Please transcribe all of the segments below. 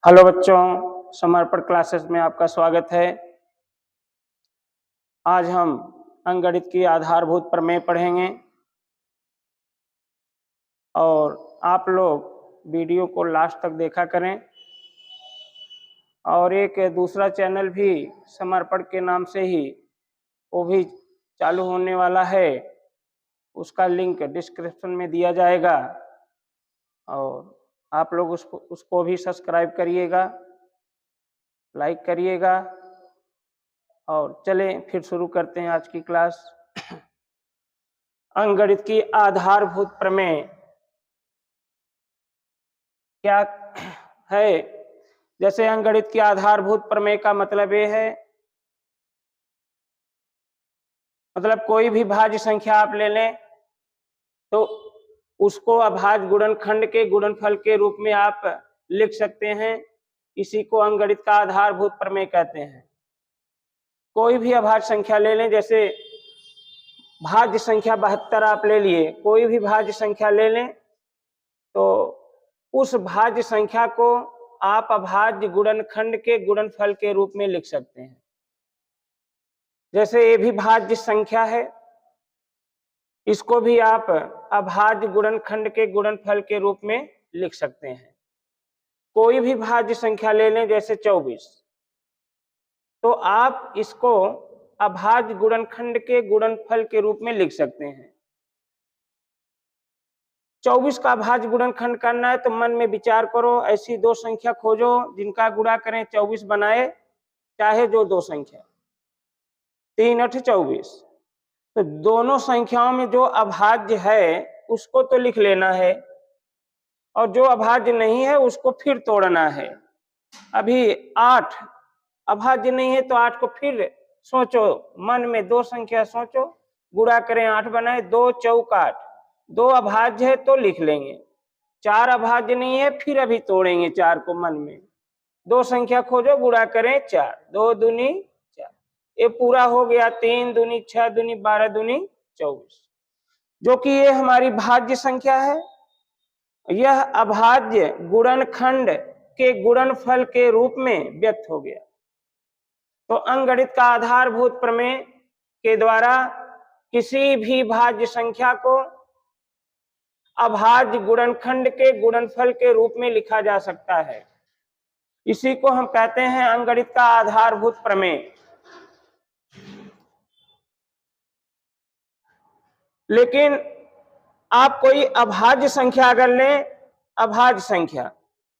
Hello बच्चों, समर्पण classes में आपका स्वागत है। आज हम अंकगणित की आधारभूत प्रमेय पढ़ेंगे और आप लोग वीडियो को लास्ट तक देखा करें। और एक दूसरा चैनल भी समर्पण के नाम से ही वो भी चालू होने वाला है, उसका लिंक डिस्क्रिप्शन में दिया जाएगा और आप लोग उसको भी सब्सक्राइब करिएगा, लाइक करिएगा। और चलें फिर शुरू करते हैं आज की क्लास। अंकगणित की आधारभूत प्रमेय क्या है? जैसे अंकगणित की आधारभूत प्रमेय का मतलब ये है, मतलब कोई भी भाज्य संख्या आप ले लें तो उसको अभाज्य गुणनखंड के गुणनफल के रूप में आप लिख सकते हैं। इसी को अंकगणित का आधारभूत प्रमेय कहते हैं। कोई भी अभाज्य संख्या ले लें, जैसे भाज्य संख्या 72 आप ले लिए, कोई भी भाज्य संख्या ले लें तो उस भाज्य संख्या को आप अभाज्य गुणनखंड के गुणनफल के रूप में लिख सकते हैं। जैसे ये भी भाज्य संख्या है, इसको भी आप अभाज्य गुणनखंड के गुणनफल के रूप में लिख सकते हैं। कोई भी भाज्य संख्या ले लें, जैसे 24, तो आप इसको अभाज्य गुणनखंड के गुणनफल के रूप में लिख सकते हैं। 24 का अभाज्य गुणनखंड करना है तो मन में विचार करो, ऐसी दो संख्या खोजो जिनका गुणा करें 24 बनाए, चाहे जो दो संख्या, 3 8 24। तो दोनों संख्याओं में जो अभाज्य है उसको तो लिख लेना है और जो अभाज्य नहीं है उसको फिर तोड़ना है। अभी 8 अभाज्य नहीं है तो 8 को फिर सोचो, मन में दो संख्या सोचो, गुणा करें 8 बनाए, 2 चौक 8, 2 अभाज्य है तो लिख लेंगे, 4 अभाज्य नहीं है फिर अभी तोड़ेंगे 4 को मन में, दो संख्या खोजो, गुणा करें 4, 2 दूनी 4, ये पूरा हो गया, 3 दूनी 6 दूनी 12 दूनी 24, जो कि ये हमारी भाज्य संख्या है। यह अभाज्य गुणनखंड के गुणनफल के रूप में व्यक्त हो गया। तो अंकगणित का आधारभूत प्रमेय के द्वारा किसी भी भाज्य संख्या को अभाज्य गुणनखंड के गुणनफल के रूप में लिखा जा सकता है। इसी को हम कहते हैं अंकगणित का आधारभूत प्रमेय। लेकिन आप कोई अभाज्य संख्या अगर लें, अभाज्य संख्या,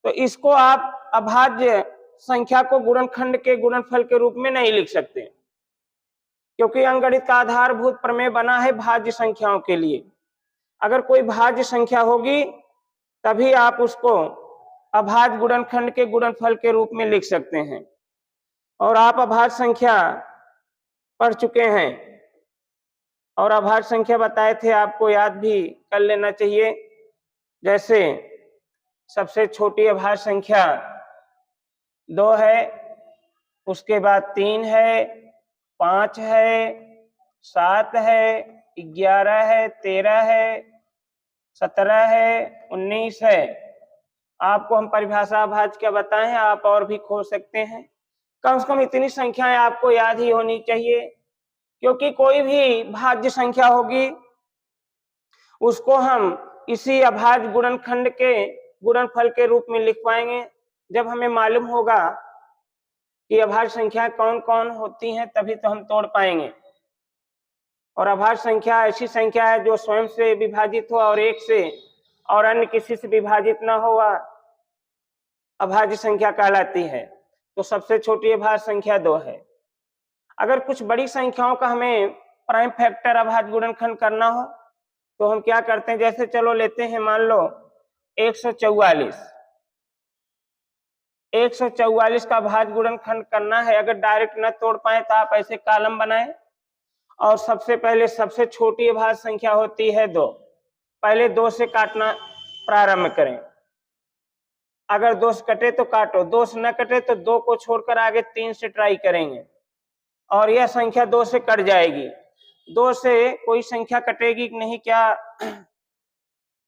तो इसको आप अभाज्य संख्या को गुणनखंड के गुणनफल के रूप में नहीं लिख सकते, क्योंकि अंकगणित का आधारभूत प्रमेय बना है भाज्य संख्याओं के लिए। अगर कोई भाज्य संख्या होगी तभी आप उसको अभाज्य गुणनखंड के गुणनफल के रूप में लिख सकते हैं। और आप अभाज्य संख्या पढ़ चुके हैं और अभाज्य संख्या बताए थे, आपको याद भी कर लेना चाहिए। जैसे सबसे छोटी अभाज्य संख्या 2 है, उसके बाद 3 है, 5 है, 7 है, 11 है, 13 है, 17 है, 19 है। आपको हम परिभाषा अभाज्य क्या बताएं, आप और भी खोज सकते हैं। कम से कम इतनी संख्याएं आपको याद ही होनी चाहिए, क्योंकि कोई भी भाज्य संख्या होगी उसको हम इसी अभाज्य गुणनखंड के गुणनफल के रूप में लिख पाएंगे जब हमें मालूम होगा कि अभाज्य संख्या कौन कौन होती हैं, तभी तो हम तोड़ पाएंगे। और अभाज्य संख्या ऐसी संख्या है जो स्वयं से विभाजित हो और एक से और अन्य किसी से विभाजित ना हो, अभाज्य संख्या कहलाती है। तो सबसे छोटी अभाज्य संख्या 2 है। अगर कुछ बड़ी संख्याओं का हमें प्राइम फैक्टर अभाज्य गुणनखंड करना हो तो हम क्या करते हैं, जैसे चलो लेते हैं, मान लो 144, 144 का अभाज्य गुणनखंड करना है। अगर डायरेक्ट न तोड़ पाए तो आप ऐसे कॉलम बनाएं और सबसे पहले सबसे छोटी अभाज्य संख्या होती है 2, पहले 2 से काटना प्रारंभ करें। अगर 2 से कटे तो काटो, 2 से न कटे तो 2 को छोड़कर आगे 3 से ट्राई करेंगे और यह संख्या 2 से कट जाएगी। 2 से कोई संख्या कटेगी कि नहीं, क्या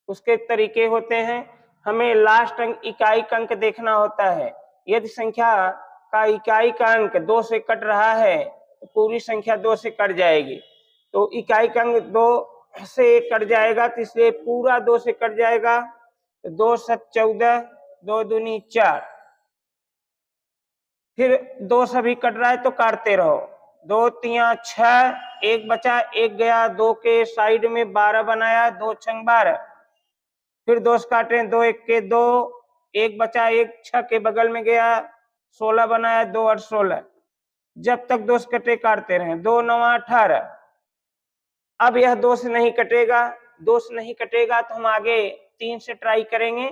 उसके तरीके होते हैं। हमें लास्ट अंक, इकाई अंक देखना होता है यदि संख्या का इकाई का अंक 2 से कट रहा है तो पूरी संख्या 2 से कट जाएगी। तो इकाई का अंक 2 से कट जाएगा तो इसलिए पूरा 2 से कट जाएगा। तो 2 7 14, 2 दूनी 4, फिर 2 सभी कट रहा है तो काटते रहो। 2 3 6, 1 बचा, 1 गया, 2 के साइड में 12 बनाया, 2 छंग 12, फिर 2 काटे, 2 1 के 2, 1 बचा, 1 6 के बगल में गया, 16 बनाया, 2 8 16, जब तक 2 कटे काटते रहे। 2 9 18। अब यह 2 से नहीं कटेगा, 2 से नहीं कटेगा तो हम आगे 3 से ट्राई करेंगे।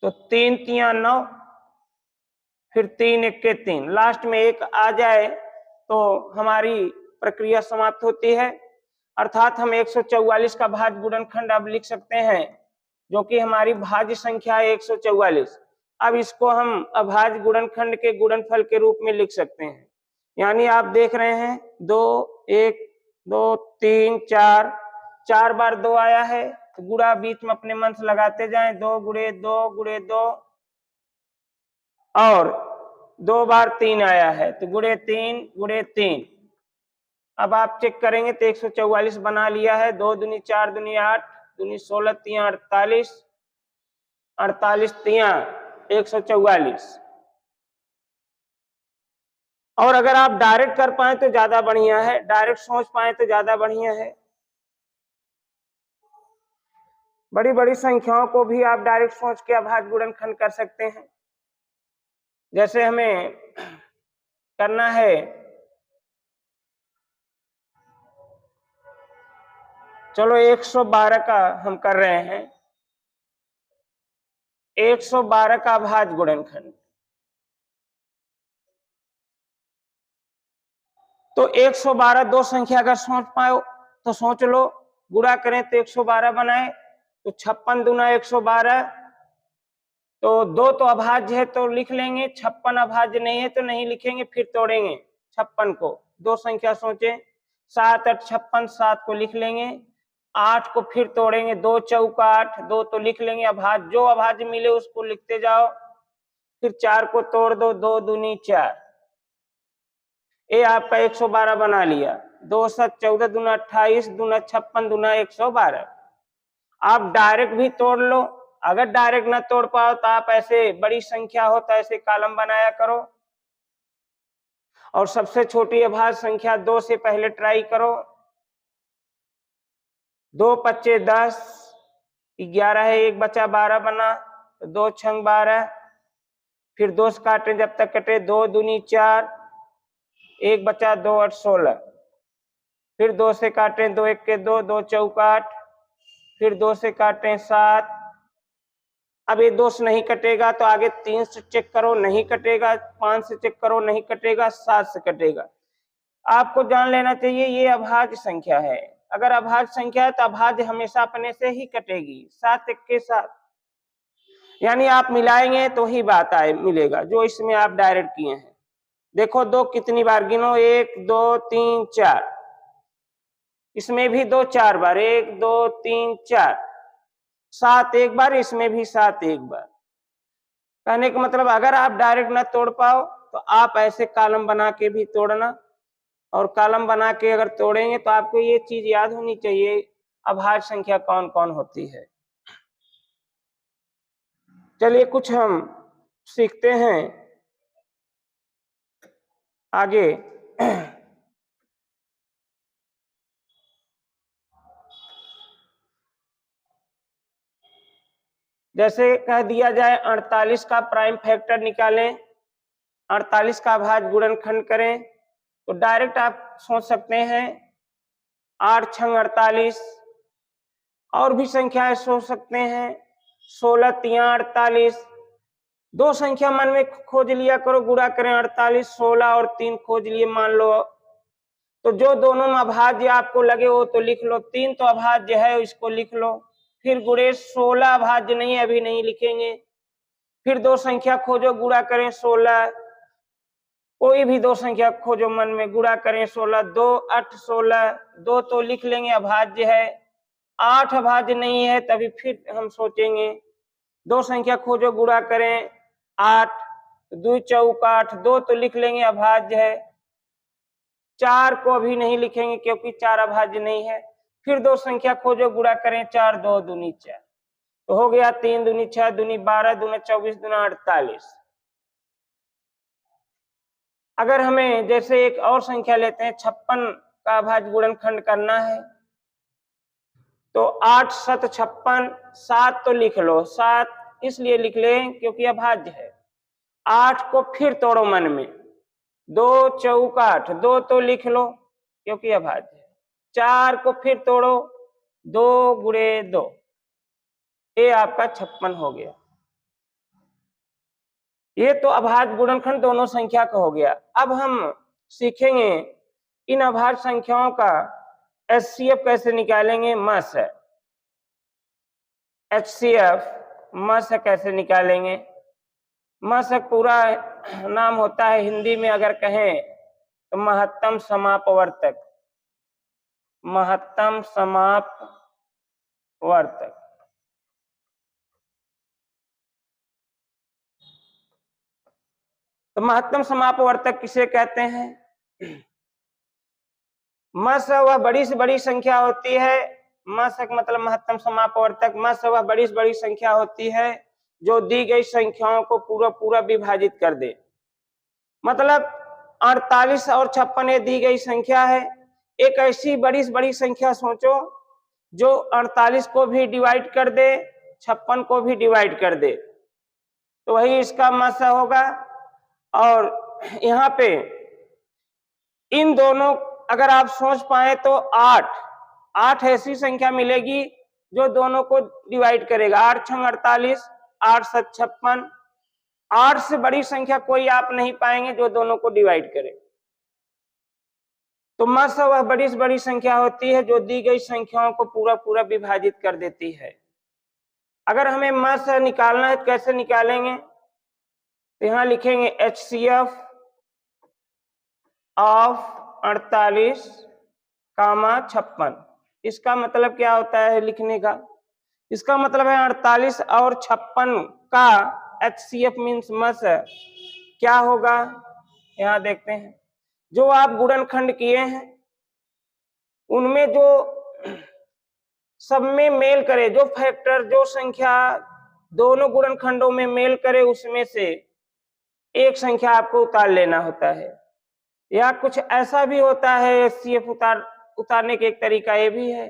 तो 3 3 9, फिर 3 1 के 3, लास्ट में 1 आ जाए तो हमारी प्रक्रिया समाप्त होती है। अर्थात हम 144 का भाज्य गुणनखंड अब लिख सकते हैं, जो कि हमारी भाज्य संख्या है 144। अब इसको हम अभाज्य गुणनखंड के गुणनफल के रूप में लिख सकते हैं। यानी आप देख रहे हैं 2 1 2 3 4, 4 बार 2 आया है तो गुणा बीच में अपने मन से लगाते जाएं, 2 गुणे 2 गुणे 2, और 2 बार 3 आया है तो गुणे 3 गुणे 3। अब आप चेक करेंगे तो 144 बना लिया है। 2 दूनी 4 दूनी 8, दूनी 16 3 48, 48 3 144। और अगर आप डायरेक्ट कर पाए तो ज्यादा बढ़िया है, डायरेक्ट सोच पाए तो ज्यादा बढ़िया है। बड़ी बड़ी संख्याओं को भी आप डायरेक्ट सोच के अभाज्य गुणनखंड कर सकते हैं। जैसे हमें करना है, चलो 112 का हम कर रहे हैं, 112 का अभाज्य गुणनखंड। तो 112 दो संख्या अगर सोच पाओ तो सोच लो, गुणा करें तो 112 बनाए तो 56 दूना 112। तो 2 तो अभाज्य है तो लिख लेंगे, 56 अभाज्य नहीं है तो नहीं लिखेंगे, फिर तोड़ेंगे 56 को। दो संख्या सोचे, 7 8 56, 7 को लिख लेंगे, 8 को फिर तोड़ेंगे, 2 चौका 8, 2 तो लिख लेंगे अभाज्य, जो अभाज्य मिले उसको लिखते जाओ, फिर 4 को तोड़ दो, 2 दूनी 4। ये आपका 112 बना लिया। 2 7 14 दूना 28, दूना 56, दूना 112। आप डायरेक्ट भी तोड़ लो, अगर डायरेक्ट ना तोड़ पाओ तो आप ऐसे बड़ी संख्या हो तो ऐसे कॉलम बनाया करो, और सबसे छोटी अभाज्य संख्या 2 से पहले ट्राई करो। 2 पच्चे 10, 11 है, 1 बचा 12 बना, तो 2 छंग 12, फिर 2 से काटे जब तक कटे, 2 दूनी 4, 1 बचा, 2 8 16, फिर 2 से काटे, 2 1 के 2, 2 चौका 8, फिर 2 से काटे 7। अब ये 2 से नहीं कटेगा तो आगे 3 से चेक करो, नहीं कटेगा, 5 से चेक करो, नहीं कटेगा, 7 से कटेगा। आपको जान लेना चाहिए ये अभाज्य संख्या है। अगर अभाज्य संख्या है तो अभाज्य हमेशा अपने से ही कटेगी, 7 1 के साथ। यानी आप मिलाएंगे तो ही बात आए मिलेगा, जो इसमें आप डायरेक्ट किए हैं। देखो 2 कितनी बार गिनो, 1 2 3 4, इसमें भी 2 4 बार, 1 2 3 4, 7 एक बार, इसमें भी 7 एक बार। कहने का मतलब अगर आप डायरेक्ट ना तोड़ पाओ तो आप ऐसे कॉलम बना के भी तोड़ना, और कॉलम बना के अगर तोड़ेंगे तो आपको ये चीज याद होनी चाहिए अभाज्य संख्या कौन कौन होती है। चलिए कुछ हम सीखते हैं आगे। जैसे कह दिया जाए 48 का प्राइम फैक्टर निकालें, 48 का अभाज्य गुणनखंड करें, तो डायरेक्ट आप सोच सकते हैं 8 छंग 48, और भी संख्याएं सोच सकते हैं, 16 3 48। दो संख्या मन में खोज लिया करो, गुणा करें 48, 16 और 3 खोज लिए मान लो, तो जो दोनों में अभाज्य आपको लगे वो तो लिख लो। 3 तो अभाज्य है, इसको लिख लो, फिर गुणे 16 अभाज्य नहीं है, अभी नहीं लिखेंगे। फिर दो संख्या खोजो, गुणा करें 16, कोई भी दो संख्या खोजो मन में, गुणा करें 16, 2 8 16, 2 तो लिख लेंगे अभाज्य है, 8 अभाज्य नहीं है, तभी फिर हम सोचेंगे। दो संख्या खोजो, गुणा करें 8, तो 2 चौक 8, 2 तो लिख लेंगे अभाज्य है, 4 को अभी नहीं लिखेंगे क्योंकि 4 अभाज्य नहीं है। फिर दो संख्या खोजो, गुणा करें, 4 2 दूनी 4, तो हो गया 3 दूनी 6 दूनी 12 दूना 24 दूना 48। अगर हमें जैसे एक और संख्या लेते हैं 56 का अभाज्य गुणनखंड करना है, तो 8 7 56, 7 तो लिख लो, 7 इसलिए लिख लें क्योंकि अभाज्य है। 8 को फिर तोड़ो मन में, 2 चौक 8, 2 तो लिख लो क्योंकि अभाज्य है। 4 को फिर तोड़ो, 2 गुणे 2, ये आपका 56 हो गया। ये तो अभाज्य गुणनखंड दोनों संख्या का हो गया। अब हम सीखेंगे इन अभाज्य संख्याओं का एचसीएफ कैसे निकालेंगे, मस है एचसीएफ मस कैसे निकालेंगे। मस पूरा नाम होता है, हिंदी में अगर कहें तो महत्तम समापवर्तक, महत्तम समापवर्तक। तो महत्तम समापवर्तक किसे कहते हैं? मस वह बड़ी से बड़ी संख्या होती है, मस मतलब महत्तम समापवर्तक, मस वह बड़ी से बड़ी संख्या होती है जो दी गई संख्याओं को पूरा पूरा विभाजित कर दे। मतलब 48 और 56 ये दी गई संख्या है। एक ऐसी बड़ी से बड़ी संख्या सोचो जो 48 को भी डिवाइड कर दे, 56 को भी डिवाइड कर दे, तो वही इसका मस होगा। और यहाँ पे इन दोनों अगर आप सोच पाए तो 8 ऐसी संख्या मिलेगी जो दोनों को डिवाइड करेगा। 8 छंग 48, 8 7 56, 8 से बड़ी संख्या कोई आप नहीं पाएंगे जो दोनों को डिवाइड करे। तो मस वह बड़ी से बड़ी संख्या होती है जो दी गई संख्याओं को पूरा पूरा विभाजित कर देती है। अगर हमें मस निकालना है तो कैसे निकालेंगे? तो यहां लिखेंगे एचसीएफ ऑफ 48 कामा 56। इसका मतलब क्या होता है लिखने का? इसका मतलब है 48 और 56 का एचसीएफ मीन्स मस क्या होगा, यहां देखते हैं। जो आप गुणनखंड किए हैं उनमें जो सब में मेल करे, जो फैक्टर, जो संख्या दोनों गुणनखंडों में मेल करे, उसमें से एक संख्या आपको उतार लेना होता है। या कुछ ऐसा भी होता है एचसीएफ उतारने के एक तरीका ये भी है।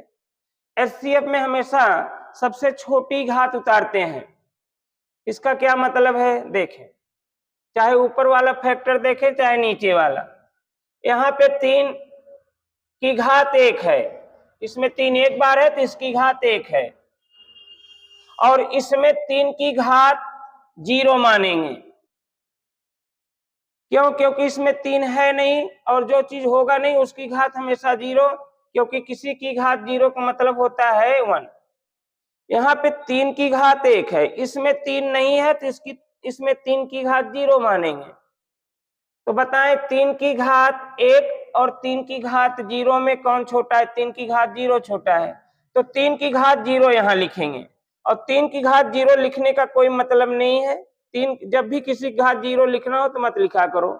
एचसीएफ में हमेशा सबसे छोटी घात उतारते हैं। इसका क्या मतलब है देखें, चाहे ऊपर वाला फैक्टर देखें चाहे नीचे वाला। यहाँ पे 3 की घात 1 है, इसमें 3 एक बार है तो इसकी घात 1 है, और इसमें 3 की घात 0 मानेंगे। क्यों? क्योंकि इसमें 3 है नहीं, और जो चीज होगा नहीं उसकी घात हमेशा 0, क्योंकि किसी की घात 0 का मतलब होता है 1। यहाँ पे 3 की घात 1 है, इसमें 3 नहीं है तो इसमें 3 की घात 0 मानेंगे। तो बताएं 3 की घात 1 और 3 की घात 0 में कौन छोटा है? 3 की घात 0 छोटा है, तो 3 की घात 0 यहाँ लिखेंगे। और 3 की घात 0 लिखने का कोई मतलब नहीं है। 3 जब भी किसी की घात 0 लिखना हो तो मत लिखा करो,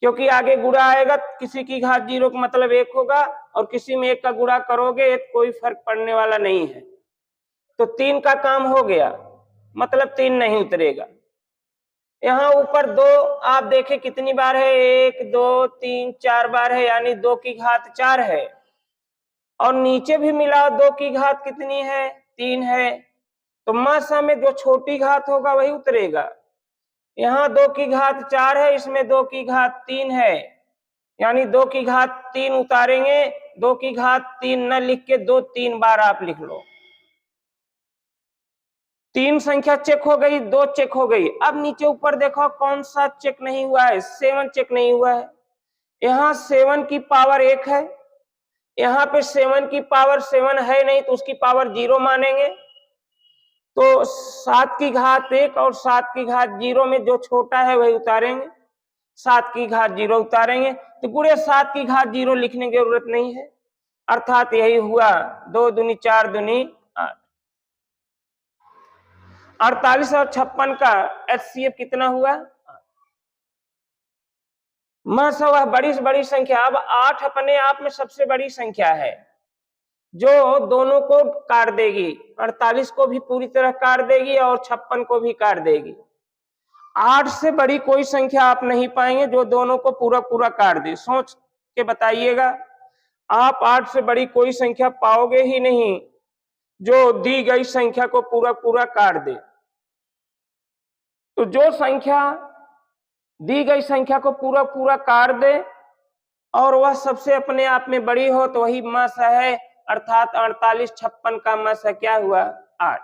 क्योंकि आगे गुणा आएगा, किसी की घात 0 का मतलब 1 होगा और किसी में 1 का गुणा करोगे तो कोई फर्क पड़ने वाला नहीं है। तो 3 का काम हो गया, मतलब 3 नहीं उतरेगा। यहाँ ऊपर 2 आप देखें कितनी बार है, 1 2 3 4 बार है, यानी 2 की घात 4 है। और नीचे भी मिलाओ, 2 की घात कितनी है? 3 है। तो मस में जो छोटी घात होगा वही उतरेगा। यहाँ 2 की घात 4 है, इसमें 2 की घात 3 है, यानी 2 की घात 3 उतारेंगे। 2 की घात 3 न लिख के 2 3 बार आप लिख लो। 3 संख्या चेक हो गई, 2 चेक हो गई। अब नीचे ऊपर देखो कौन सा चेक नहीं हुआ है? 7 चेक नहीं हुआ है। यहाँ 7 की पावर 1 है, यहाँ पे 7 की पावर 7 है नहीं तो उसकी पावर 0 मानेंगे। तो 7 की घात 1 और 7 की घात 0 में जो छोटा है वही उतारेंगे। 7 की घात 0 उतारेंगे तो पूरे 7 की घात 0 लिखने की जरूरत नहीं है। अर्थात यही हुआ 2 दूनी 4 दूनी 8। 48 और 56 का एचसीएफ कितना हुआ? म स वह बड़ी से बड़ी संख्या। अब 8 अपने आप में सबसे बड़ी संख्या है जो दोनों को काट देगी, 48 को भी पूरी तरह काट देगी और 56 को भी काट देगी। 8 से बड़ी कोई संख्या आप नहीं पाएंगे जो दोनों को पूरा पूरा काट दे। सोच के बताइएगा, आप 8 से बड़ी कोई संख्या पाओगे ही नहीं जो दी गई संख्या को पूरा पूरा काट दे। तो जो संख्या दी गई संख्या को पूरा पूरा काट दे और वह सबसे अपने आप में बड़ी हो तो वही म स है, अर्थात 48 56 का म स क्या हुआ 8।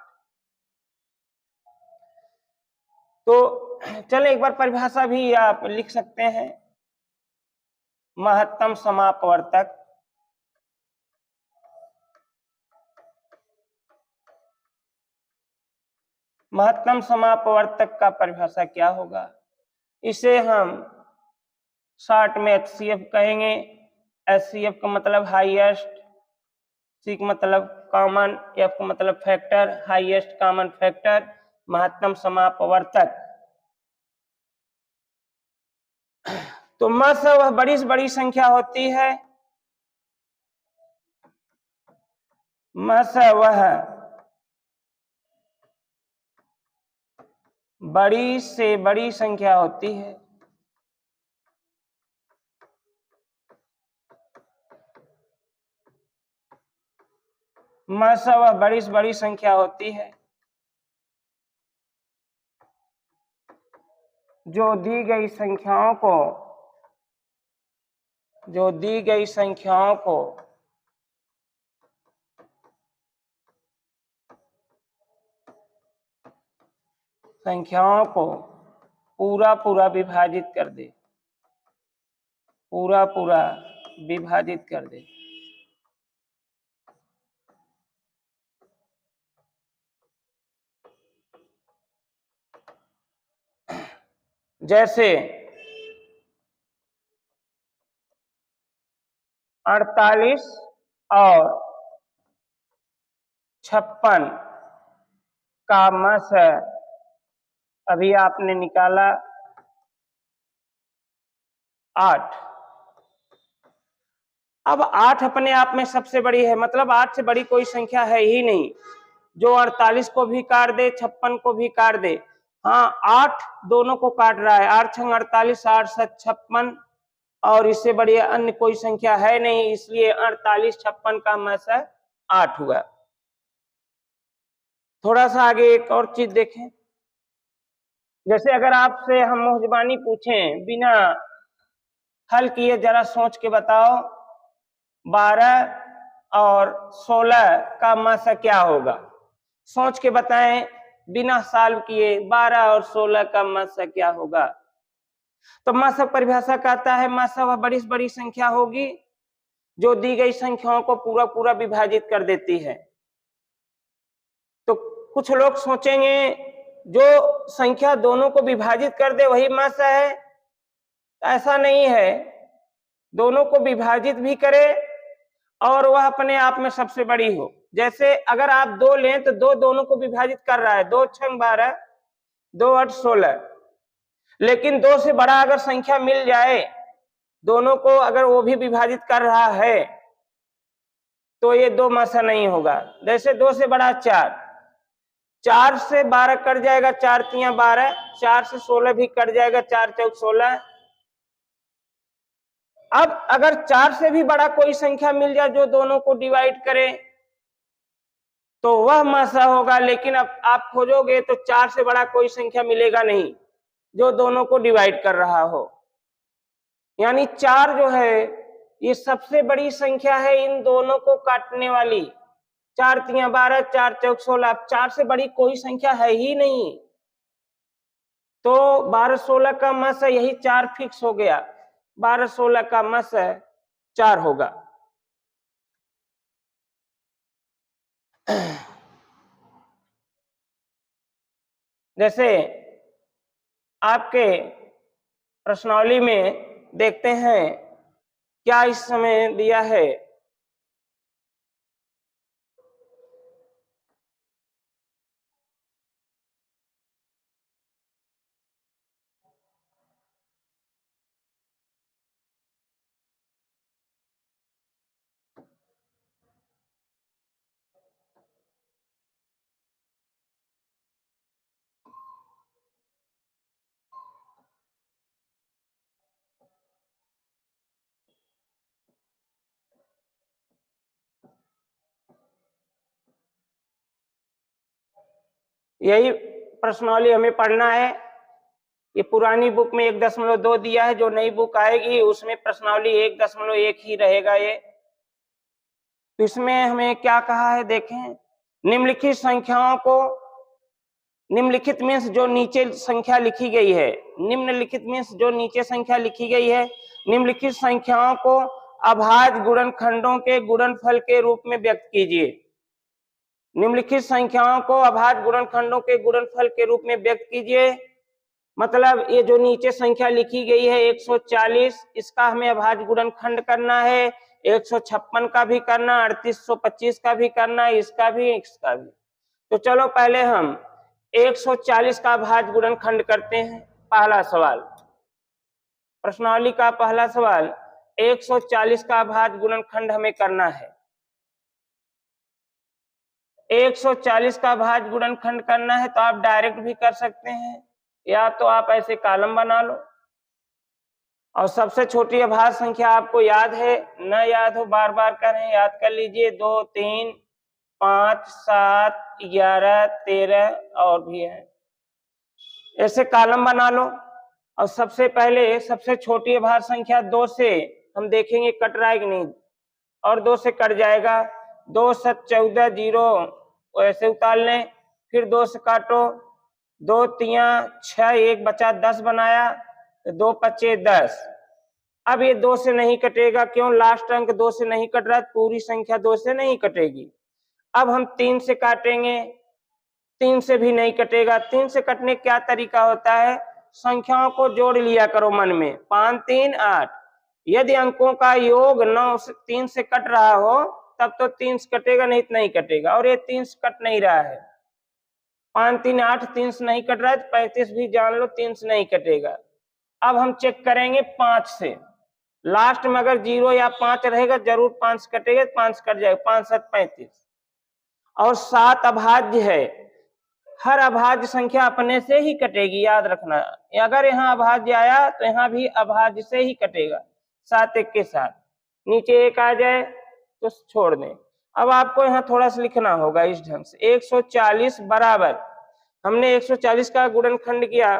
तो चले एक बार परिभाषा भी आप लिख सकते हैं। महत्तम समापवर्तक, महत्तम समापवर्तक का परिभाषा क्या होगा? इसे हम शॉर्ट में HCF कहेंगे। HCF का मतलब हाईएस्ट, C का मतलब कॉमन, F का मतलब फैक्टर, हाईएस्ट कॉमन फैक्टर, महत्तम समापवर्तक। तो म स वह बड़ी से बड़ी संख्या होती है, म स वह बड़ी से बड़ी संख्या होती है, म स वह बड़ी से बड़ी संख्या होती है जो दी गई संख्याओं को, जो दी गई संख्याओं को पूरा पूरा विभाजित कर दे, पूरा पूरा विभाजित कर दे। जैसे 48 और 56 का म स अभी आपने निकाला 8। अब 8 अपने आप में सबसे बड़ी है, मतलब 8 से बड़ी कोई संख्या है ही नहीं जो 48 को भी काट दे, 56 को भी काट दे। हाँ, 8 दोनों को काट रहा है, 8 छंग 48, 8 सत 56 और इससे बड़ी अन्य कोई संख्या है नहीं, इसलिए 48 56 का म स 8 हुआ। थोड़ा सा आगे एक और चीज देखें। जैसे अगर आपसे हम मुहजबानी पूछें बिना हल किए, जरा सोच के बताओ 12 और 16 का म स क्या होगा? सोच के बताएं बिना सॉल्व किए 12 और 16 का म स क्या होगा? तो म स परिभाषा कहता है म स वह बड़ी से बड़ी संख्या होगी जो दी गई संख्याओं को पूरा पूरा विभाजित कर देती है। तो कुछ लोग सोचेंगे जो संख्या दोनों को विभाजित कर दे वही म स है। ऐसा नहीं है, दोनों को विभाजित भी करे और वह अपने आप में सबसे बड़ी हो। जैसे अगर आप 2 लें तो 2 दोनों को विभाजित कर रहा है, 2 छंग 12, 2 8 16। लेकिन 2 से बड़ा अगर संख्या मिल जाए, दोनों को अगर वो भी विभाजित कर रहा है तो ये 2 म स नहीं होगा। जैसे 2 से बड़ा 4, 4 से 12 कट जाएगा, 4 तियां 12, 4 से 16 भी कट जाएगा, 4 चौक 16। अब अगर 4 से भी बड़ा कोई संख्या मिल जाए जो दोनों को डिवाइड करे तो वह म स होगा। लेकिन अब आप खोजोगे तो 4 से बड़ा कोई संख्या मिलेगा नहीं जो दोनों को डिवाइड कर रहा हो। यानी 4 जो है ये सबसे बड़ी संख्या है इन दोनों को काटने वाली। 4 तियां 12, 4 चौक 16। अब 4 से बड़ी कोई संख्या है ही नहीं, तो 12 16 का म स यही 4 फिक्स हो गया। 12 16 का म स 4 होगा। जैसे आपके प्रश्नावली में देखते हैं क्या इस समय दिया है, यही प्रश्नावली हमें पढ़ना है। ये पुरानी बुक में 1.2 दिया है, जो नई बुक आएगी उसमें प्रश्नावली 1.1 ही रहेगा ये। तो इसमें हमें क्या कहा है देखें, निम्नलिखित संख्याओं को, निम्नलिखित मीन्स जो नीचे संख्या लिखी गई है, निम्नलिखित मीन्स जो नीचे संख्या लिखी गई है, निम्नलिखित संख्याओं को अभाज्य गुणनखंडों के गुणनफल के रूप में व्यक्त कीजिए। निम्नलिखित संख्याओं को अभाज्य गुणनखंडों के गुणनफल के रूप में व्यक्त कीजिए, मतलब ये जो नीचे संख्या लिखी गई है 140, इसका हमें अभाज्य गुणनखंड करना है, 156 का भी करना, 3825 का भी करना, इसका भी। तो चलो पहले हम 140 का अभाज्य गुणनखंड करते हैं। पहला सवाल, प्रश्नावली का पहला सवाल, 140 का अभाज्य गुणनखंड हमें करना है। 140 का अभाज्य गुणनखंड करना है तो आप डायरेक्ट भी कर सकते हैं, या तो आप ऐसे कॉलम बना लो। और सबसे छोटी अभाज्य संख्या आपको याद है, न याद हो बार बार करें, याद कर लीजिए, 2, 3, 5, 7, 11, 13 और भी है। ऐसे कॉलम बना लो। और सबसे पहले सबसे छोटी अभाज्य संख्या 2 से हम देखेंगे कट रहा है कि नहीं, और 2 से कट जाएगा। 2 7 14 0 ऐसे उतार लें, फिर 2 से काटो, 2 3 6, 1 बचा 10 बनाया, तो 2 5 10। अब ये 2 से नहीं कटेगा, क्यों, लास्ट अंक 2 से नहीं कट रहा है, पूरी संख्या 2 से नहीं कटेगी। अब हम 3 से काटेंगे, 3 से भी नहीं कटेगा। 3 से कटने क्या तरीका होता है, संख्याओं को जोड़ लिया करो मन में, 5 3 8। यदि अंकों का योग 9 से 3 से कट रहा हो तब तो 3 से कटेगा, नहीं तो नहीं कटेगा। और ये 3 से कट नहीं रहा है, 5 3 8, 3 से नहीं कट रहा है, तो 35 भी जान लो 3 से नहीं कटेगा। अब हम चेक करेंगे 5 से, लास्ट में अगर 0 या 5 रहेगा जरूर 5 से कटेगा, 5 से कट जाएगा, 5 7 35। और 7 अभाज्य है, हर अभाज्य संख्या अपने से ही कटेगी, याद रखना। अगर यहाँ अभाज्य आया तो यहाँ भी अभाज्य से ही कटेगा, 7 1 के साथ। नीचे 1 आ जाए तो छोड़ दें। अब आपको यहाँ थोड़ा सा लिखना होगा इस ढंग से, 140 बराबर, हमने 140 का गुणनखंड किया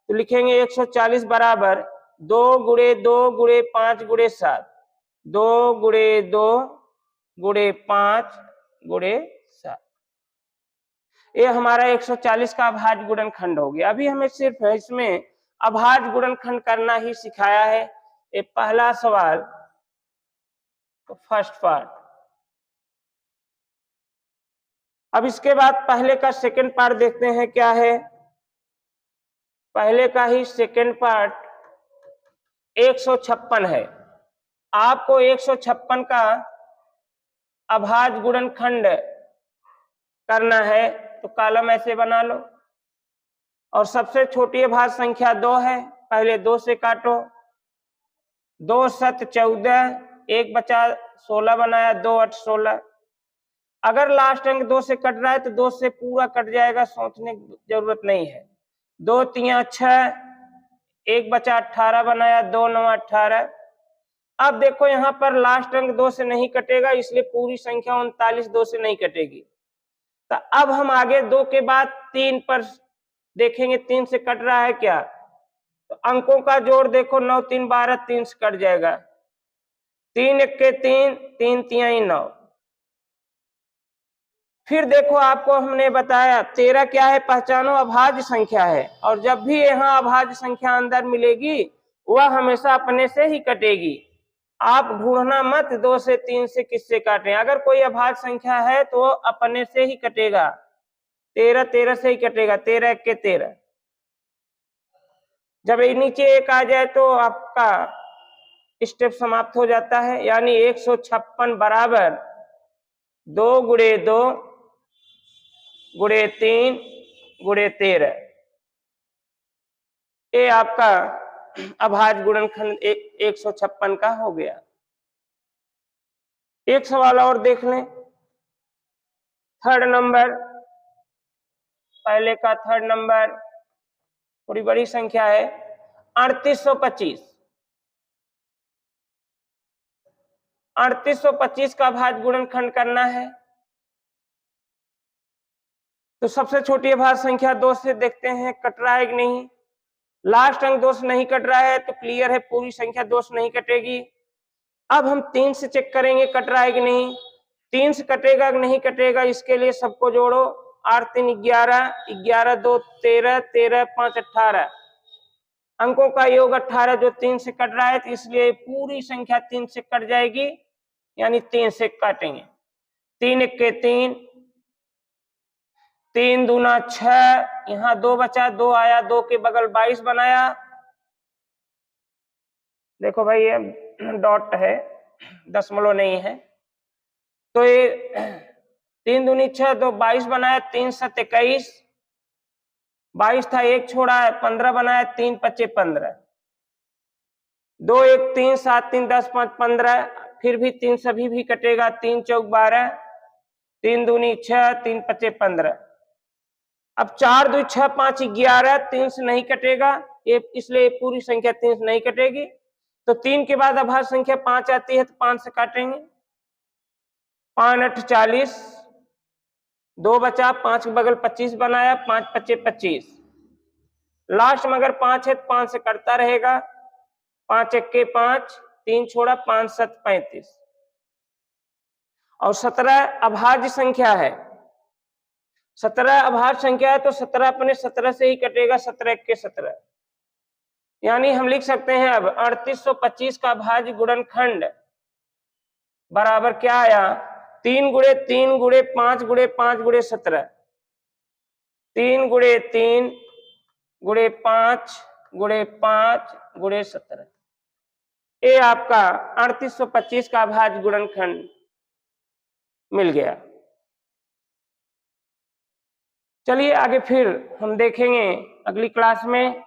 तो लिखेंगे 140 बराबर 2 गुणे 2 गुणे 5 गुणे 7, 2 गुणे 2 गुणे 5 गुणे 7। ये हमारा 140 का अभाज्य गुणनखंड हो गया। अभी हमें सिर्फ इसमें अभाज्य गुणनखंड करना ही सिखाया है। ये पहला सवाल, तो फर्स्ट पार्ट। अब इसके बाद पहले का सेकंड पार्ट देखते हैं क्या है। पहले का ही सेकंड पार्ट 156 है। आपको 156 का अभाज्य गुणनखंड करना है, तो कॉलम ऐसे बना लो। और सबसे छोटी अभाज्य संख्या 2 है, पहले 2 से काटो, 2 7 14, 1 बचा 16 बनाया, 2 8 16। अगर लास्ट अंक 2 से कट रहा है तो 2 से पूरा कट जाएगा, सोचने की जरूरत नहीं है। 2 3 6, 1 बचा 18 बनाया, 2 9 18। अब देखो यहाँ पर लास्ट अंक 2 से नहीं कटेगा, इसलिए पूरी संख्या 39 2 से नहीं कटेगी। तो अब हम आगे 2 के बाद 3 पर देखेंगे, 3 से कट रहा है क्या, तो अंकों का जोड़ देखो, 9 3 12, 3 से कट जाएगा, 3 1 के 3, 3 3 9। फिर देखो आपको हमने बताया 13 क्या है, पहचानो अभाज्य संख्या है, और जब भी यहाँ अभाज्य संख्या अंदर मिलेगी वह हमेशा अपने से ही कटेगी। आप ढूंढना मत 2 से 3 से किससे काटें, अगर कोई अभाज्य संख्या है तो अपने से ही कटेगा, 13 13 से ही कटेगा, 13 1 के 13। जब नीचे 1 आ जाए तो आपका स्टेप समाप्त हो जाता है। यानी 156 बराबर 2 गुणे 2 गुणे 3 गुणे 13, ये आपका अभाज्य गुणनखंड 156 का हो गया। एक सवाल और देख लें, थर्ड नंबर, पहले का थर्ड नंबर थोड़ी बड़ी संख्या है, 3825। 3825 का अभाज्य गुणनखंड करना है। तो सबसे छोटी अभाज्य संख्या 2 से देखते हैं कट रहा है कि नहीं। लास्ट अंक 2 से नहीं कट रहा है तो क्लियर है पूरी संख्या 2 से नहीं कटेगी। अब हम 3 से चेक करेंगे कट रहा है कि नहीं। 3 से कटेगा कि नहीं कटेगा, इसके लिए सबको जोड़ो। 8 3 11, 11 2 13, 13 5 18, अंकों का योग 18 जो 3 से कट रहा है, तो इसलिए पूरी संख्या 3 से कट जाएगी, यानी 3 से काटेंगे। 3 1 3, 3 दूना 6, यहाँ 2 बचा, 2 आया, 2 के बगल 22 बनाया। देखो भाई ये डॉट है, दशमलव नहीं है, तो ये 3 दूनी 6, 2 22 बनाया, 3 7 21, 22 था 1 छोड़ा है, 15 बनाया, 3 5 15, 2 1 3 7 3 10 5 15, फिर भी 3 सभी भी कटेगा, 3 चौक 12, 3 दूनी 6, 3 5 15। अब 4 2 6 5 11, 3 से नहीं कटेगा, ये इसलिए पूरी संख्या 3 से नहीं कटेगी। तो 3 के बाद अभाज्य संख्या 5 आती है, तो 5 से काटेंगे। 5 8 40, 2 बचा, 5 के बगल 25 बनाया, 5 5 25, लास्ट में अगर 5 है तो 5 से कटता रहेगा। 5 1 5, 3 छोड़ा, 5 7 35, और 17 अभाज्य संख्या है। 17 अभाज्य संख्या है तो 17 अपने 17 से ही कटेगा, 17 1 17, यानी हम लिख सकते हैं अब 3825 का अभाज्य गुणनखंड बराबर क्या आया, 3 गुणे 3 गुणे 5 गुणे 5 गुणे 17, 3 गुणे 3 गुणे 5 गुणे 5 गुणे 17, ये आपका 3825 का अभाज्य गुणनखंड मिल गया। चलिए आगे फिर हम देखेंगे अगली क्लास में,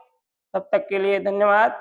तब तक के लिए धन्यवाद।